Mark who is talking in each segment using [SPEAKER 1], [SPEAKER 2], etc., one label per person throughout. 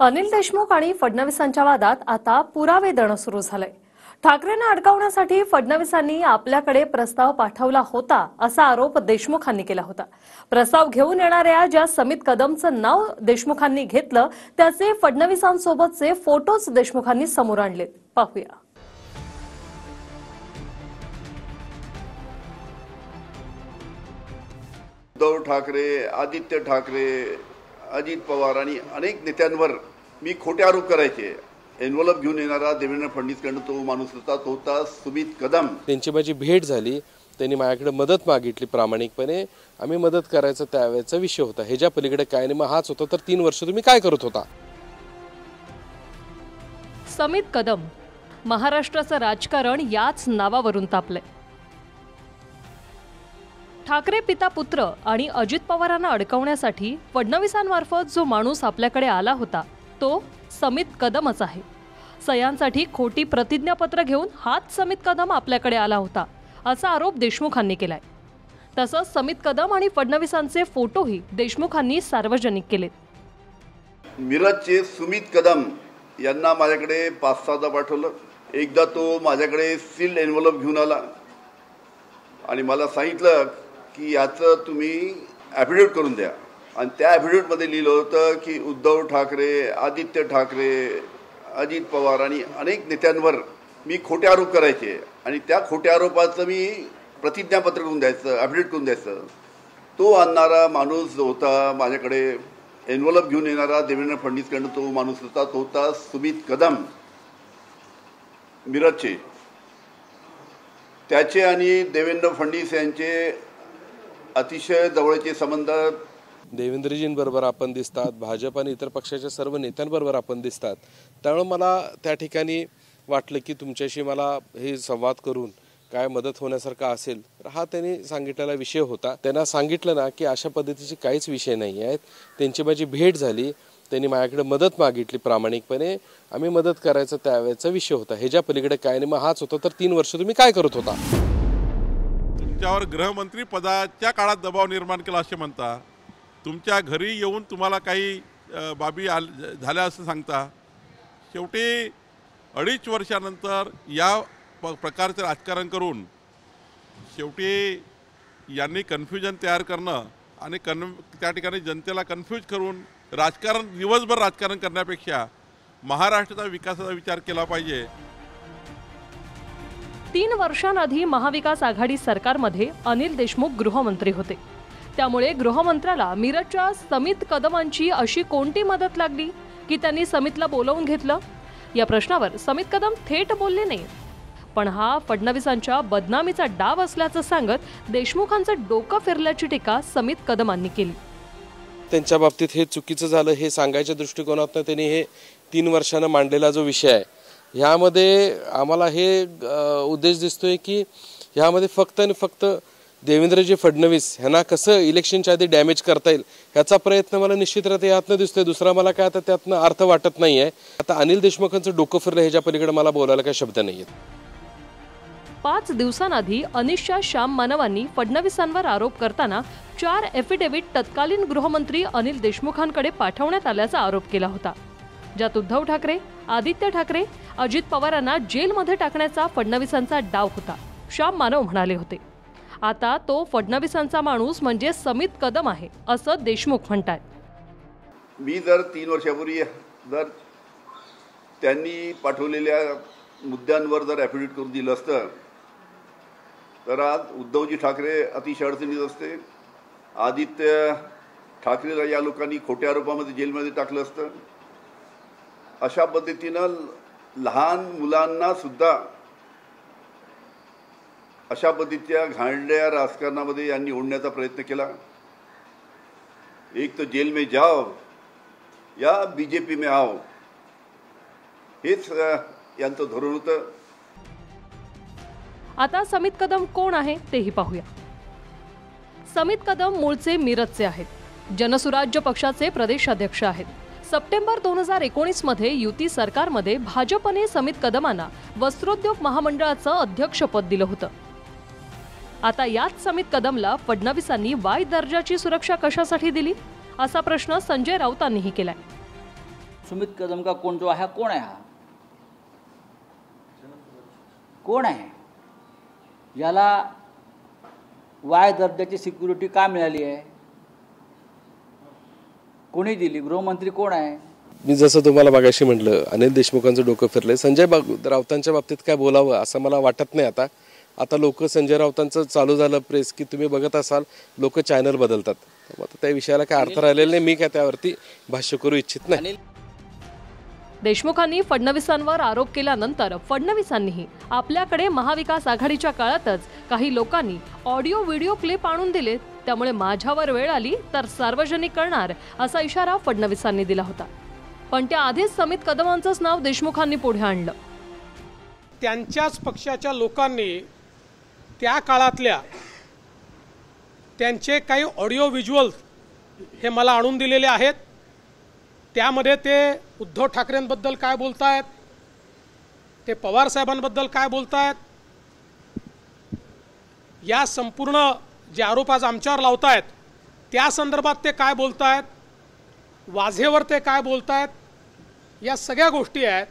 [SPEAKER 1] अनिल देशमुख आणि फडणवीसांच्या वादात आता पुरावे देणं सुरू झालंय। ठाकरेंना अडकवण्यासाठी फडणवीसांनी आपल्याकडे प्रस्ताव पाठवला होता असा आरोप देशमुखांनी केला होता। प्रस्ताव घेऊन येणाऱ्या ज्या समित कदमचं नाव देशमुखांनी घेतलं त्याचे फडणवीसांसोबतचे फोटोज देशमुखांनी समोर आणलेत। पाहूया।
[SPEAKER 2] उद्धव ठाकरे, आदित्य ठाकरे, अजित पवार आणि अनेक नेत्यांवर मी खोटे आरोप करायचे। एनव्हलप घेऊन येणारा देवेंद्र फडणवीसकडून तो माणूस होता सुमित कदम।
[SPEAKER 3] त्यांची माझी भेट झाली, त्यांनी माझ्याकडे मदत मागितली प्रामाणिकपणे। आम्ही मदत करायचा त्यावेळेचा विषय होता। ह्याच्या पलीकडे काय नाही, मग हाच होता तर 3 वर्ष तुम्ही काय करत होता।
[SPEAKER 1] सुमित कदम महाराष्ट्राचं राजकारण याच नावावरून तापलंय। ठाकरे पिता पुत्र आणि अजित पवारांना अडकवण्यासाठी फडणवीसांमार्फत जो माणूस आपल्याकडे आला होता तो सुमित कदमच आहे। सह्यांसाठी खोटी प्रतिज्ञापत्र घेऊन हाच सुमित कदम आपल्याकडे आला होता असा आरोप देशमुखांनी केलाय। तसंच सुमित कदम आणि फडणवीसांचे फोटोही देशमुखांनी सार्वजनिक केलेत।
[SPEAKER 2] मिरजचे सुमित कदम यांना माझ्याकडे 5-6दा पाठवलं। एकदा तो माझ्याकडे सील्ड एनव्हलप घेऊन आला आणि मला सांगितलं की याचं तुम्ही ॲफिडेविट करून द्या। आणि त्या ॲफिडेविटमध्ये लिहिलं होतं की उद्धव ठाकरे, आदित्य ठाकरे, अजित पवार आणि अनेक नेत्यांवर मी खोटे आरोप करायचे आणि त्या खोट्या आरोपाचं मी प्रतिज्ञापत्र करून द्यायचं, ॲफिडेविट करून द्यायचं। तो आणणारा माणूस जो होता माझ्याकडे एनव्हलप घेऊन येणारा देवेंद्र फडणवीसकडून तो माणूस होता सुमित कदम मिरजचे। त्याचे आणि देवेंद्र फडणवीस यांचे अतिशय जवळचे संबंध।
[SPEAKER 3] देवेंद्रजींबरोबर आपण दिसतात, भाजप आणि इतर पक्षाच्या सर्व नेत्यांबरोबर आपण दिसतात। त्यामुळे मला त्या ठिकाणी वाटलं की तुमच्याशी मला हे संवाद करून काय मदत होण्यासारखा असेल तर हा त्यांनी सांगितलेला विषय होता। त्यांना सांगितलं ना की अशा पद्धतीचे काहीच विषय नाही आहेत। त्यांची माझी भेट झाली, त्यांनी माझ्याकडे मदत मागितली प्रामाणिकपणे। आम्ही मदत करायचा त्यावेळेचा विषय होता। ह्याच्या पलीकडे काय नाही, मग हाच होता तर 3 वर्ष तुम्ही काय करत होता।
[SPEAKER 4] तुमच्यावर गृहमंत्री पदाच्या काळात दबाव निर्माण केला असे म्हणता, तुमच्या घरी येऊन तुम्हाला काही बाबी झाल्या असं सांगता। शेवटी 2.5 वर्षानंतर या प्रकारचं राजकारण करून शेवटी यांनी कन्फ्युजन तयार करणं आणि त्या ठिकाणी जनतेला कन्फ्यूज करून राजकारण दिवसभर राजकारण करण्यापेक्षा महाराष्ट्राच्या विकासाचा विचार केला पाहिजे।
[SPEAKER 1] 3 वर्षांआधी महाविकास आघाडी सरकारमध्ये अनिल देशमुख गृहमंत्री होते। त्यामुळे गृहमंत्र्याला मिरजच्या सुमित कदमांची अशी कोणती मदत लागली की त्यांनी सुमितला बोलावून घेतलं। या प्रश्नावर सुमित कदम थेट बोलले नाही, पण हा फडणवीसांच्या बदनामीचा डाव असल्याचं सांगत देशमुखांचं डोकं फिरल्याची टीका सुमित कदमांनी केली।
[SPEAKER 3] त्यांच्या बाबतीत हे चुकीचं झालं हे सांगायच्या दृष्टिकोनातून त्यांनी हे 3 वर्षांना मांडलेला जो विषय आहे ह्यामध्ये आम्हाला हे उद्देश दिसतोय की ह्यामध्ये फक्त आणि फक्त देवेंद्रजी फडणवीस ह्यांना कसं इलेक्शनच्या आधी डॅमेज करता येईल ह्याचा प्रयत्न मला निश्चितरित्या यातनं दिसतोय। दुसरा मला काय आता त्यातनं अर्थ वाटत नाहीये। आता अनिल देशमुखांचं डोकं फिरलं ह्याच्या पलीकडे मला बोलायला काही शब्द नाहीयेत।
[SPEAKER 1] 5 दिवसांआधी अनिशा श्याम मानवांनी फडणवीसांवर आरोप करताना 4 ॲफिडेव्हिट तत्कालीन गृहमंत्री अनिल देशमुखांकडे पाठवण्यात आल्याचा आरोप केला होता, ज्यात उद्धव ठाकरे, आदित्य ठाकरे, अजित पवारांना जेलमध्ये टाकण्याचा फडणवीसांचा डाव होता। श्याम मानव म्हणाले होते आता तो फडणवीसांचा माणूस म्हणजे सुमित कदम आहे असं देशमुख म्हणतात।
[SPEAKER 2] मी जर 3 वर्षापूर्वी जर त्यांनी पाठवलेल्या मुद्द्यांवर जर ॲफिडेविट करून दिलं असतं तर आज उद्धवजी ठाकरे अतिशय अडचणीत असते। आदित्य ठाकरेला या लोकांनी खोट्या आरोपामध्ये जेलमध्ये टाकलं असतं। अशा पद्धतीनं लहान मुलांना सुद्धा अशा पद्धतीच्या घाणेरड्या राजकारणामध्ये यांनी ओढण्याचा प्रयत्न केला। एक तो जेल में जाओ या बीजेपी में आओ हेच यांचं धोरण होतं।
[SPEAKER 1] आता सुमित कदम कोण आहे तेही पाहूया। सुमित कदम मूळचे मिरजचे आहेत। जनसुराज्य पक्षाचे प्रदेशाध्यक्ष आहेत। सप्टेंबर 2019 मध्ये युती सरकारमध्ये भाजपने सुमित कदमांना वस्त्रोद्योग महामंडळाचं अध्यक्षपद दिलं होतं। आता याच सुमित कदमला फडणवीसांनी वाय दर्जाची सुरक्षा कशासाठी दिली असा प्रश्न संजय राऊतांनीही केलाय।
[SPEAKER 5] सुमित कदम का कोण जो आहे कोण आहे हा कोण आहे याला वाय दर्जाची सिक्युरिटी का मिळाली आहे कोणी दिली गृहमंत्री कोण आहे
[SPEAKER 3] मी जसं तुम्हाला मागाशी म्हटलं अनिल देशमुखांचं डोकं फिरलंय संजय राऊतांच्या बाबतीत काय बोलावं असं मला वाटत नाही आता लोक संजय राऊतांचं चालू झालं प्रेस की तुम्ही बघत असाल लोक चॅनल बदलतात आता त्या विषयाला काय अर्थ राहिलेला नाही मी काय त्यावरती भाष्य करू इच्छित नाही
[SPEAKER 1] देशमुखांनी फडणवीसांवर आरोप केल्यानंतर फडणवीसांनीही आपल्याकडे महाविकास आघाडीच्या काळातच काही लोकांनी ऑडिओ व्हिडिओ क्लिप आणून दिले त्यामुळे माझ्यावर वेळ आली तर सार्वजनिक करणार असा इशारा फडणवीसांनी दिला होता पण त्याआधीच समित कदमांचंच नाव देशमुखांनी पुढे आणलं
[SPEAKER 6] त्यांच्याच पक्षाच्या लोकांनी त्या काळातल्या त्यांचे काही ऑडिओ व्हिज्युअल्स हे मला आणून दिलेले आहेत त्यामध्ये ते उद्धव ठाकरेंबद्दल काय बोलतायत ते पवार साहेबांबद्दल काय बोलतायत या संपूर्ण जे आरोप आज आमच्यावर लावतायत त्या संदर्भात ते काय बोलतायत वाझेवर ते काय बोलतायत या सगळ्या गोष्टी आहेत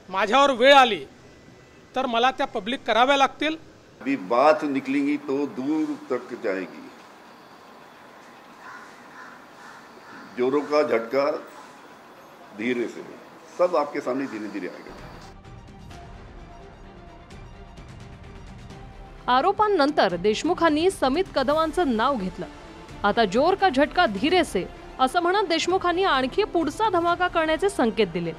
[SPEAKER 6] माझ्यावर वेळ आली तर मला त्या पब्लिक कराव्या लागतील
[SPEAKER 2] अभी बात निकलेगी तो दूर तक जाएगी जोरों का झटका धीरे से सब आपके सामने धीरे धीरे आएगा
[SPEAKER 1] आरोपांनंतर देशमुखांनी समित कदमांचं नाव घेतलं आता जोर का झटका धीरे से असं म्हणत देशमुखांनी आणखी पुढचा धमाका करण्याचे संकेत दिले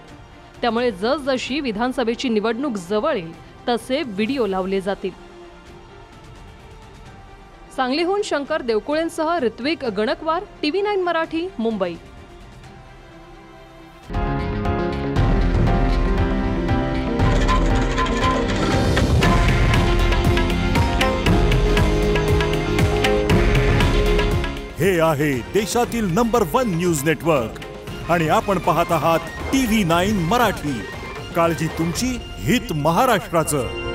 [SPEAKER 1] त्यामुळे जसजशी विधानसभेची निवडणूक जवळ येईल तसे व्हिडिओ लावले जातील सांगलीहून शंकर देवकुळेंसह ऋत्विक गणकवार TV9 मराठी मुंबई
[SPEAKER 7] हे आहे देशातील नंबर 1 न्यूज नेटवर्क आणि आपण पाहत आहात TV9 मराठी काळजी तुमची हित महाराष्ट्राचं